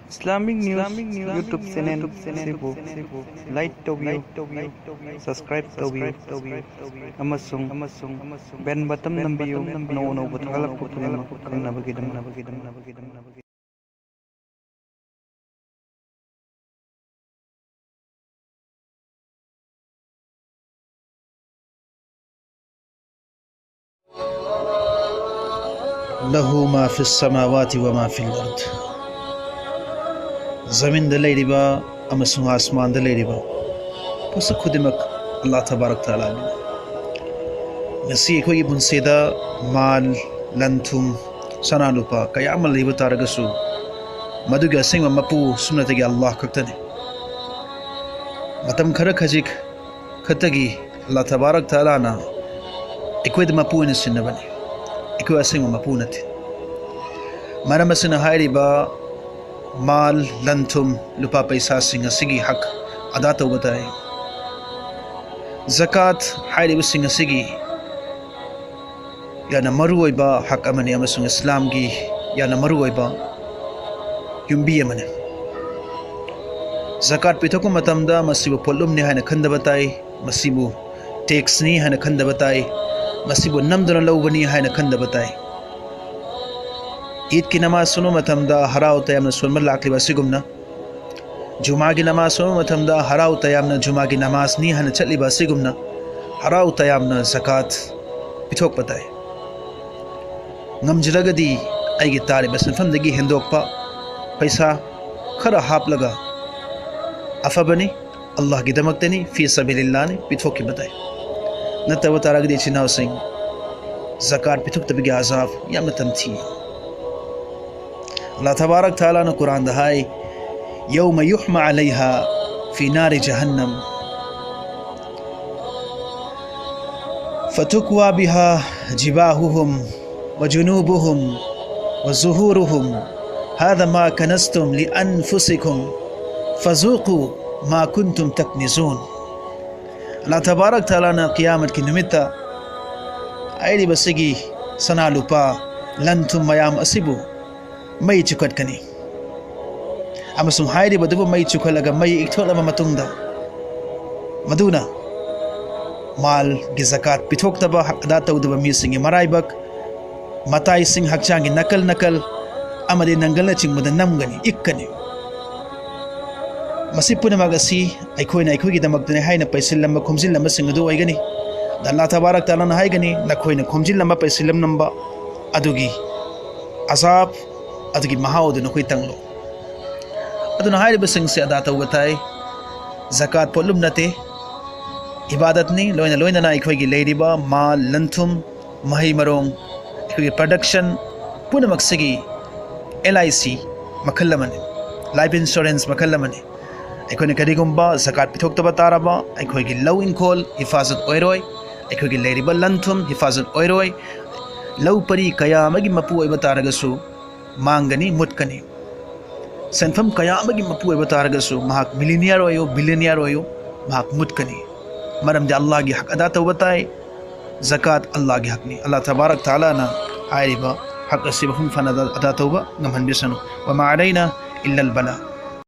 Islamic News YouTube channel sibu like tawbiyo subscribe tawbiyo amasung bell button nambiyo no buthalak putulema kangnabagidam له ما في السماوات وما في الأرض زمین دا لیریبا امسون آسمان دا لیریبا پس خودمک اللہ تبارک تعالیٰ نسی کوئی بنسیدہ مال لنتم سنا لپا کیا عمل لیبا تارگسو مدوگا سنگ و مپو سنتگی اللہ ککتنے متم کھرک حجیک کھتگی اللہ تبارک تعالیٰ نا اکوی دا مپو انسن نبانی اکوی سنگ و مپو نتی مرم سن ہائری با مال لنتم لپا پیسا سنگ سگی حق ادا تو بتائے زکات ہائری با سنگ سگی یا نمروی با حق امنی امسنگ اسلام کی یا نمروی با یمبی امنی زکات پیتھوکو متم دا مسیبو پولم نی ہائن کھند بتائے مسیبو ٹیکس نی ہائن کھند بتائے مسیبو نمدن لو بنی ہائن کھند بتائے عید کی نماز سنو متم دا ہراو تیامنا سنمر لاکلی باسی گمنا جمعہ کی نماز سنو متم دا ہراو تیامنا جمعہ کی نماز نی ہن چلی باسی گمنا ہراو تیامنا زکات پتھوک پتائے نمجلگ دی ایگی تاری بسن فندگی ہندوک پا پیسا کھرا حاپ لگا افبنی اللہ کی دمکتنی فی سبیل اللہ نے پتھوک کی بتائے نتاو تارگ دی چناو سنگ زکات پتھوک تبگی عذاب یامنا تمتھی اللہ تبارک تعالیٰ نے قرآن دہائی یوم یحمى علیہا فی نار جہنم فتکوى بها جباہهم وجنوبهم وظہورهم هذا ما کنزتم لأنفسکم فذوقوا ما کنتم تکنزون اللہ تبارک تعالیٰ نے قیامت کی نمتا ایلی بسگی سنا لپا لنتم میام اسبو مئی چکت کنی امسون ہائری بدو مئی چکلگا مئی اکتھول اما متنگدا مدونا مال کی زکات پتھوک تبا حق ادا تودبا میسنگی مرائی بک متائی سنگ حق چانگی نکل اما دی ننگلنا چنگ مدن نمگنی اکنی مسیپونا مگسی ایکوینا ایکوی کی دمکتنی ہائی نا پیسل لمبا کھمزل لمبا سنگدو آئی گنی دا اللہ تبارک تعالیٰ نا ہائی گنی نکوینا کھمزل لمبا پیسل لمبا ادوگی عذاب ادگی مہاو دنو کوئی تنگلو ادنو ہائر بسنگ سے ادا توگتائے زکات پولم نتے عبادت نی لوئنا نا اکوئی گی لیری با مال لنتم مہی مرون اکوئی گی پروڈکشن پونا مقصگی LIC مکھل منے لائف انشورنس مکھل منے اکوئی نکری گم با زکات پتھوک تبا تارا با اکوئی گی لو انکول حفاظت اویروئی اکوئی گی لیری با لنتم حفاظت اویروئی لو پری قیامگی مپو اوی بتارگسو مانگنی متکنی سنفم قیامگی مپو اوی بتارگسو مہاک ملینیر ہوئیو بلینیر ہوئیو مہاک متکنی مرم دے اللہ کی حق ادا تو بتائے زکات اللہ کی حق نہیں اللہ تبارک تعالیٰ نا آئے با حق اسی بہم فن ادا تو با نمہن بسنو وما علینا الا البلاء